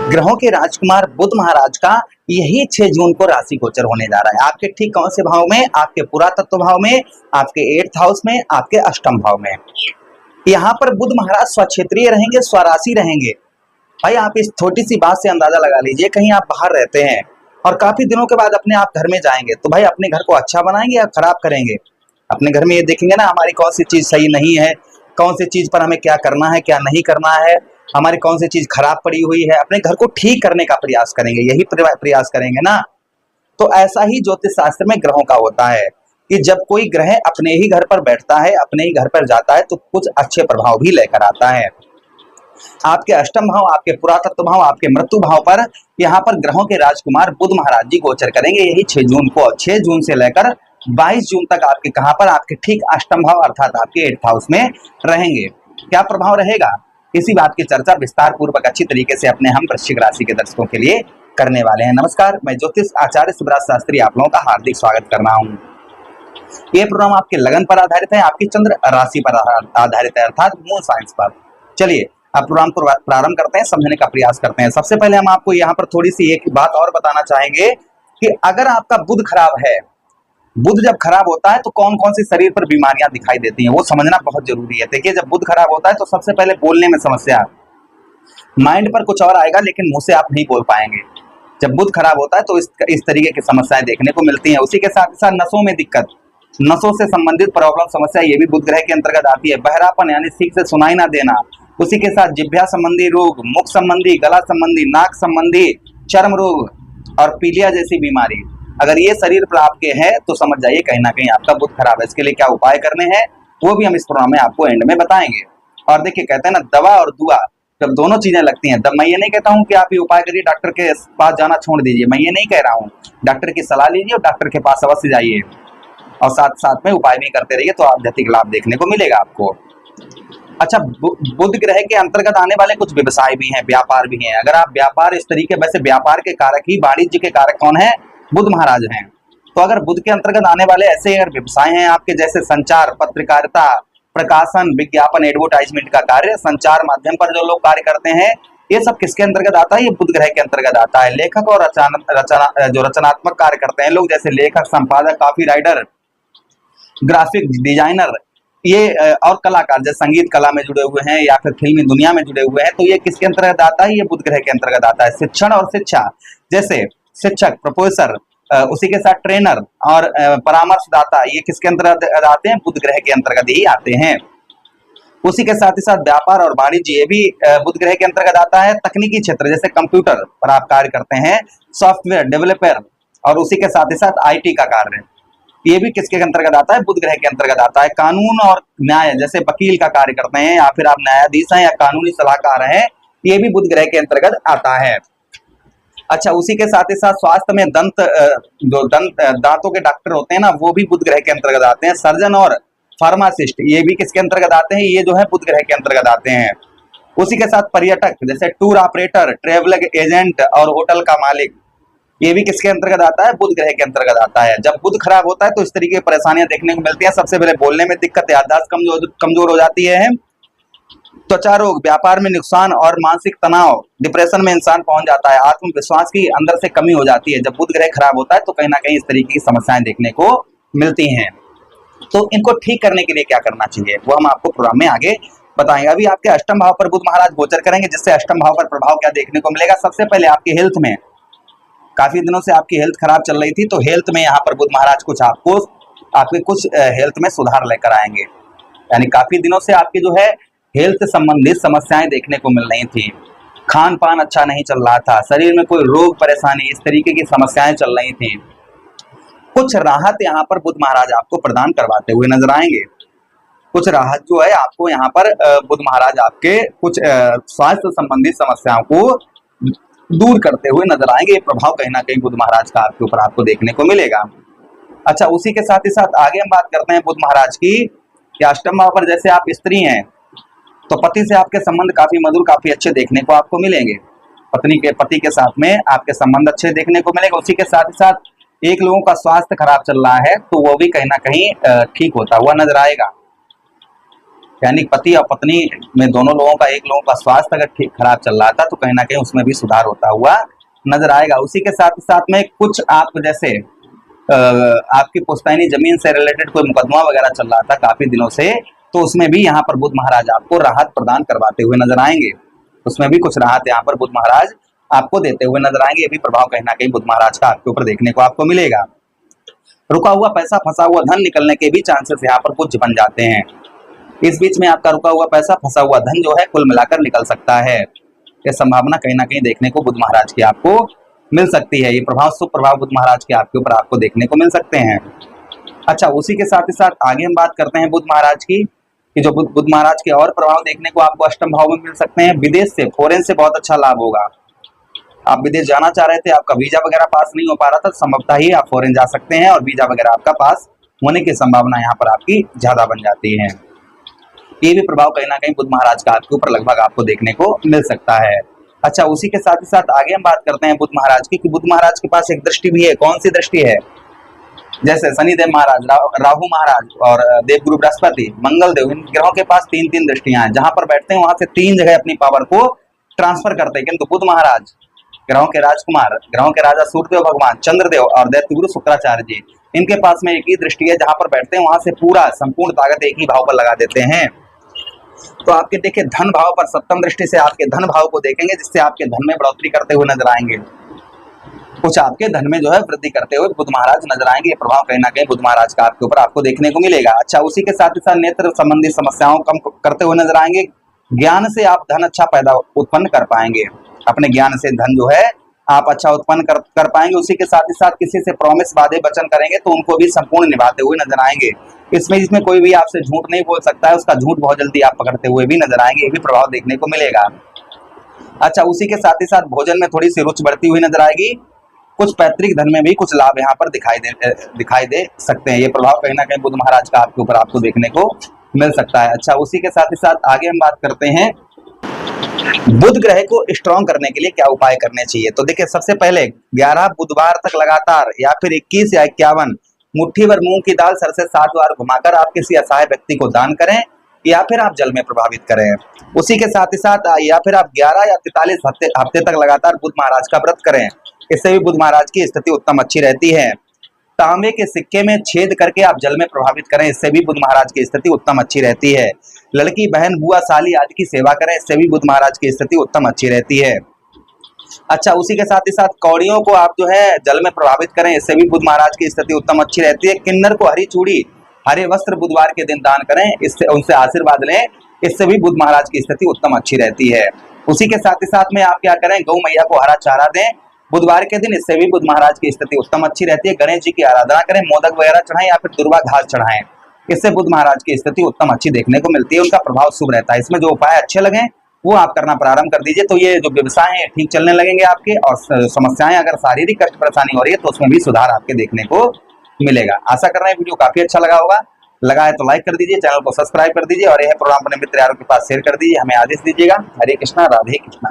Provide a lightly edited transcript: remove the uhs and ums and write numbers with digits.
ग्रहों के राजकुमार बुध महाराज का यही 6 जून को राशि गोचर होने जा रहा है। आपके ठीक कौन से भाव में? आपके पुरातत्व भाव में, आपके 8th हाउस में, आपके अष्टम भाव में। यहाँ पर बुध महाराज स्वक्षेत्रीय रहेंगे, स्वराशि रहेंगे। भाई आप इस छोटी सी बात से अंदाजा लगा लीजिए, कहीं आप बाहर रहते हैं और काफी दिनों के बाद अपने आप घर में जाएंगे तो भाई अपने घर को अच्छा बनाएंगे या खराब करेंगे? अपने घर में ये देखेंगे ना हमारी कौन सी चीज सही नहीं है, कौन सी चीज पर हमें क्या करना है क्या नहीं करना है, हमारी कौन सी चीज खराब पड़ी हुई है, अपने घर को ठीक करने का प्रयास करेंगे, यही प्रयास करेंगे ना। तो ऐसा ही ज्योतिष शास्त्र में ग्रहों का होता है कि जब कोई ग्रह अपने ही घर पर बैठता है, अपने ही घर पर जाता है तो कुछ अच्छे प्रभाव भी लेकर आता है। आपके अष्टम भाव, आपके पुरातत्व भाव, आपके मृत्यु भाव पर यहाँ पर ग्रहों के राजकुमार बुध महाराज जी गोचर करेंगे यही 6 जून को। 6 जून से लेकर 22 जून तक आपके कहां पर? आपके ठीक अष्टम भाव अर्थात आपके 8th हाउस में रहेंगे। क्या प्रभाव रहेगा, इसी बात की चर्चा विस्तार पूर्वक अच्छी तरीके से अपने हम वृश्चिक राशि के दर्शकों के लिए करने वाले हैं। नमस्कार, मैं ज्योतिष आचार्य शिवराज शास्त्री आप लोगों का हार्दिक स्वागत कर रहा हूँ। ये प्रोग्राम आपके लगन पर आधारित है, आपकी चंद्र राशि पर आधारित है अर्थात मून साइंस पर। चलिए अब प्रोग्राम को प्रारंभ करते हैं, समझने का प्रयास करते हैं। सबसे पहले हम आपको यहाँ पर थोड़ी सी एक बात और बताना चाहेंगे कि अगर आपका बुध खराब है, बुध जब खराब होता है तो कौन कौन सी शरीर पर बीमारियां दिखाई देती हैं वो समझना बहुत जरूरी है। देखिए जब बुध खराब होता है तो सबसे पहले बोलने में समस्या, माइंड पर कुछ और आएगा लेकिन मुंह से आप नहीं बोल पाएंगे। जब बुध खराब होता है तो इस तरीके की समस्याएं देखने को मिलती हैं। उसी के साथ साथ नसों में दिक्कत, नसों से संबंधित प्रॉब्लम समस्या ये भी बुध ग्रह के अंतर्गत आती है। बहरापन यानी ठीक से सुनाई ना देना, उसी के साथ जिह्वा संबंधी रोग, मुख संबंधी, गला संबंधी, नाक संबंधी, चर्म रोग और पीलिया जैसी बीमारी अगर ये शरीर पर आपके हैं तो समझ जाइए कहीं ना कहीं आपका बुध खराब है। इसके लिए क्या उपाय करने हैं वो भी हम इस प्रोग्राम में आपको एंड में बताएंगे। और देखिए कहते हैं ना दवा और दुआ जब दोनों चीजें लगती हैं तब मैं ये नहीं कहता हूँ कि आप ये उपाय करिए डॉक्टर के पास जाना छोड़ दीजिए, मैं ये नहीं कह रहा हूँ। डॉक्टर की सलाह लीजिए और डॉक्टर के पास अवश्य जाइए और साथ साथ में उपाय भी करते रहिए तो आध्यात्मिक लाभ देखने को मिलेगा आपको। अच्छा, बुध ग्रह के अंतर्गत आने वाले कुछ व्यवसाय भी हैं, व्यापार भी हैं। अगर आप व्यापार इस तरीके, वैसे व्यापार के कारक ही वाणिज्य के कारक कौन है? बुध महाराज हैं। तो अगर बुध के अंतर्गत आने वाले ऐसे अगर व्यवसाय हैं आपके, जैसे संचार, पत्रकारिता, प्रकाशन, विज्ञापन, एडवर्टाइजमेंट का कार्य, संचार माध्यम पर जो लोग कार्य करते हैं, ये सब किसके अंतर्गत आता है? ये बुध ग्रह के अंतर्गत आता है। लेखक और रचनात्मक कार्य करते हैं लोग, जैसे लेखक, संपादक, कॉपी राइटर, ग्राफिक डिजाइनर, ये और कलाकार जैसे संगीत कला में जुड़े हुए हैं या फिर फिल्मी दुनिया में जुड़े हुए हैं, तो ये किसके अंतर्गत आता है? ये बुध ग्रह के अंतर्गत आता है। शिक्षण और शिक्षा, जैसे शिक्षक, प्रोफेसर, उसी के साथ ट्रेनर और परामर्शदाता, ये किसके अंतर्गत आते हैं? बुध ग्रह के अंतर्गत ही आते हैं। उसी के साथ ही साथ व्यापार और वाणिज्य, ये भी बुध ग्रह के अंतर्गत आता है। तकनीकी क्षेत्र जैसे कंप्यूटर पर आप कार्य करते हैं, सॉफ्टवेयर डेवलपर, और उसी के साथ ही साथ IT का कार्य, ये भी किसके अंतर्गत आता है? बुध ग्रह के अंतर्गत आता है। कानून और न्याय, जैसे वकील का कार्य करते हैं या फिर आप न्यायाधीश हैं या कानूनी सलाहकार हैं, ये भी बुध ग्रह के अंतर्गत आता है। अच्छा, उसी के साथ ही साथ स्वास्थ्य में दांतों के डॉक्टर होते हैं ना, वो भी बुध ग्रह के अंतर्गत आते हैं। सर्जन और फार्मासिस्ट, ये भी किसके अंतर्गत आते हैं? ये जो है बुध ग्रह के अंतर्गत आते हैं। उसी के साथ पर्यटक, जैसे टूर ऑपरेटर, ट्रेवल एजेंट और होटल का मालिक, ये भी किसके अंतर्गत आता है? बुध ग्रह के अंतर्गत आता है। जब बुध खराब होता है तो इस तरीके की परेशानियां देखने को मिलती हैं। सबसे पहले बोलने में दिक्कत, याददाश्त कमजोर हो जाती है, त्वचा रोग, व्यापार में नुकसान और मानसिक तनाव, डिप्रेशन में इंसान पहुंच जाता है। आत्मविश्वास की अंदर से कमी हो जाती है। जब बुध ग्रह खराब होता है तो कहीं ना कहीं इस तरीके की समस्याएं देखने को मिलती हैं। तो इनको ठीक करने के लिए क्या करना चाहिए वो हम आपको प्रोग्राम में आगे बताएंगे। अभी आपके अष्टम भाव पर बुध महाराज गोचर करेंगे, जिससे अष्टम भाव पर प्रभाव क्या देखने को मिलेगा। सबसे पहले आपकी हेल्थ में, काफी दिनों से आपकी हेल्थ खराब चल रही थी, तो हेल्थ में यहाँ पर बुध महाराज आपके कुछ हेल्थ में सुधार लेकर आएंगे। यानी काफी दिनों से आपकी जो है हेल्थ संबंधित समस्याएं देखने को मिल रही थी, खान पान अच्छा नहीं चल रहा था, शरीर में कोई रोग परेशानी, इस तरीके की समस्याएं चल रही थी। कुछ राहत यहाँ पर बुध महाराज आपको प्रदान करवाते हुए नजर आएंगे। कुछ राहत जो है आपको यहाँ पर बुध महाराज आपके कुछ स्वास्थ्य संबंधी समस्याओं को दूर करते हुए नजर आएंगे। ये प्रभाव कहीं ना कहीं बुध महाराज का आपके ऊपर आपको देखने को मिलेगा। अच्छा, उसी के साथ ही साथ आगे हम बात करते हैं बुध महाराज की कि अष्टम भाव पर जैसे आप स्त्री हैं तो पति से आपके संबंध काफी मधुर, काफी अच्छे देखने को आपको मिलेंगे। पति के साथ में आपके संबंध अच्छे देखने को मिलेंगे। उसी के साथ ही साथ एक लोगों का स्वास्थ्य खराब चल रहा है तो वो भी कहीं ना कहीं ठीक होता हुआ नजर आएगा। यानी पति और पत्नी में दोनों लोगों का, एक लोगों का स्वास्थ्य अगर ठीक खराब चल रहा था तो कहीं ना कहीं उसमें भी सुधार होता हुआ नजर आएगा। उसी के साथ साथ में कुछ आप जैसे आपकी पुश्तैनी जमीन से रिलेटेड कोई मुकदमा वगैरह चल रहा था काफी दिनों से, तो उसमें भी यहाँ पर बुध महाराज आपको राहत प्रदान करवाते हुए नजर आएंगे। उसमें भी कुछ राहत यहाँ पर बुध महाराज आपको देते हुए नजर आएंगे। ये भी प्रभाव कहीं ना कहीं बुध महाराज का आपके ऊपर देखने को आपको मिलेगा। रुका हुआ पैसा, फंसा हुआ धन निकलने के भी चांसेस यहाँ पर कुछ बन जाते हैं। इस बीच में आपका रुका हुआ पैसा, फंसा हुआ धन जो है कुल मिलाकर निकल सकता है। ये संभावना कहीं ना कहीं देखने को बुध महाराज की आपको मिल सकती है। ये प्रभाव, शुभ प्रभाव बुध महाराज के आपके ऊपर आपको देखने को मिल सकते हैं। अच्छा, उसी के साथ ही साथ आगे हम बात करते हैं बुध महाराज की, कि जो बुध महाराज के और प्रभाव देखने को आपको अष्टम भाव में मिल सकते हैं। विदेश से, फॉरेन से बहुत अच्छा लाभ होगा। आप विदेश जाना चाह रहे थे, आपका वीजा वगैरह पास नहीं हो पा रहा था, संभवतः ही आप फॉरेन जा सकते हैं और वीजा वगैरह आपका पास होने की संभावना यहाँ पर आपकी ज्यादा बन जाती है। ये भी प्रभाव कहीं ना कहीं बुध महाराज का आपके ऊपर लगभग आपको देखने को मिल सकता है। अच्छा, उसी के साथ ही साथ आगे हम बात करते हैं बुध महाराज की, कि बुध महाराज के पास एक दृष्टि भी है। कौन सी दृष्टि है? जैसे शनिदेव महाराज, राहु महाराज और देवगुरु बृहस्पति, मंगल देव, इन ग्रहों के पास 3-3 दृष्टियां हैं। जहां पर बैठते हैं वहां से 3 जगह अपनी पावर को ट्रांसफर करते हैं। किंतु बुध महाराज, ग्रहों के राजकुमार, ग्रहों के राजा सूर्यदेव भगवान, चंद्रदेव और दैत्यगुरु शुक्राचार्य जी, इनके पास में एक ही दृष्टि है। जहां पर बैठते हैं वहां से पूरा संपूर्ण ताकत एक ही भाव पर लगा देते हैं। तो आपके देखिए धन भाव पर सप्तम दृष्टि से आपके धन भाव को देखेंगे, जिससे आपके धन में बढ़ोतरी करते हुए नजर आएंगे। कुछ आपके धन में जो है वृद्धि करते हुए बुध महाराज नजर आएंगे। ये प्रभाव कहीं ना कहीं बुध महाराज का आपके ऊपर आपको देखने को मिलेगा। अच्छा, उसी के साथ ही साथ नेत्र संबंधी समस्याओं कम करते हुए नजर आएंगे। ज्ञान से आप धन अच्छा उत्पन्न कर पाएंगे। अपने ज्ञान से धन जो है आप अच्छा उत्पन्न कर पाएंगे। उसी के साथ ही साथ किसी से प्रॉमिस, वादे वचन करेंगे तो उनको भी संपूर्ण निभाते हुए नजर आएंगे। इसमें कोई भी आपसे झूठ नहीं बोल सकता है, उसका झूठ बहुत जल्दी आप पकड़ते हुए भी नजर आएंगे। ये भी प्रभाव देखने को मिलेगा। अच्छा, उसी के साथ ही साथ भोजन में थोड़ी सी रुचि बढ़ती हुई नजर आएगी। कुछ पैतृक धन में भी कुछ लाभ यहाँ पर दिखाई दे सकते हैं। ये प्रभाव कहीं ना कहीं बुध महाराज का आपके ऊपर आपको देखने को मिल सकता है। अच्छा, उसी के साथ ही साथ आगे हम बात करते हैं बुध ग्रह को स्ट्रॉन्ग करने के लिए क्या उपाय करने चाहिए। तो देखिए, सबसे पहले 11 बुधवार तक लगातार, या फिर 21 या 51 मुट्ठी भर मूंग की दाल सर से 7 बार घुमाकर आप किसी असहाय व्यक्ति को दान करें, या फिर आप जल में प्रभावित करें। उसी के साथ ही साथ या फिर आप 11 या 43 हफ्ते तक लगातार बुध महाराज का व्रत करें। इससे भी बुध महाराज की स्थिति उत्तम अच्छी रहती है। तांबे के सिक्के में छेद करके आप जल में प्रभावित करें, इससे भी बुध महाराज की स्थिति उत्तम अच्छी रहती है। लड़की, बहन, बुआ, साली आदि की सेवा करें, इससे भी बुध महाराज की स्थिति उत्तम अच्छी रहती है। अच्छा, उसी के साथ ही साथ कौड़ियों को आप जो है जल में प्रभावित करें, इससे भी बुध महाराज की स्थिति उत्तम अच्छी रहती है। किन्नर को हरी चूड़ी, हरे वस्त्र बुधवार के दिन दान करें, इससे उनसे आशीर्वाद लें, इससे भी बुध महाराज की स्थिति उत्तम अच्छी रहती है। उसी के साथ ही साथ में आप क्या करें, गौ मैया को हरा चारा दें बुधवार के दिन, इससे भी बुध महाराज की स्थिति उत्तम अच्छी रहती है। गणेश जी की आराधना करें, मोदक वगैरह चढ़ाएं या फिर दुर्वा घास चढ़ाएं, इससे बुध महाराज की स्थिति उत्तम अच्छी देखने को मिलती है। उनका प्रभाव शुभ रहता है। इसमें जो उपाय अच्छे लगे वो आप करना प्रारंभ कर दीजिए, तो ये जो व्यवसाय है ठीक चलने लगेंगे आपके, और समस्याएं अगर शारीरिक कष्ट परेशानी हो रही है तो उसमें भी सुधार आपके देखने को मिलेगा। आशा कर रहे हैं वीडियो काफी अच्छा लगा होगा। लगा है तो लाइक कर दीजिए, चैनल को सब्सक्राइब कर दीजिए और यह प्रोग्राम अपने मित्र यारों के पास शेयर कर दीजिए। हमें आदेश दीजिएगा। हरे कृष्णा, राधे कृष्णा।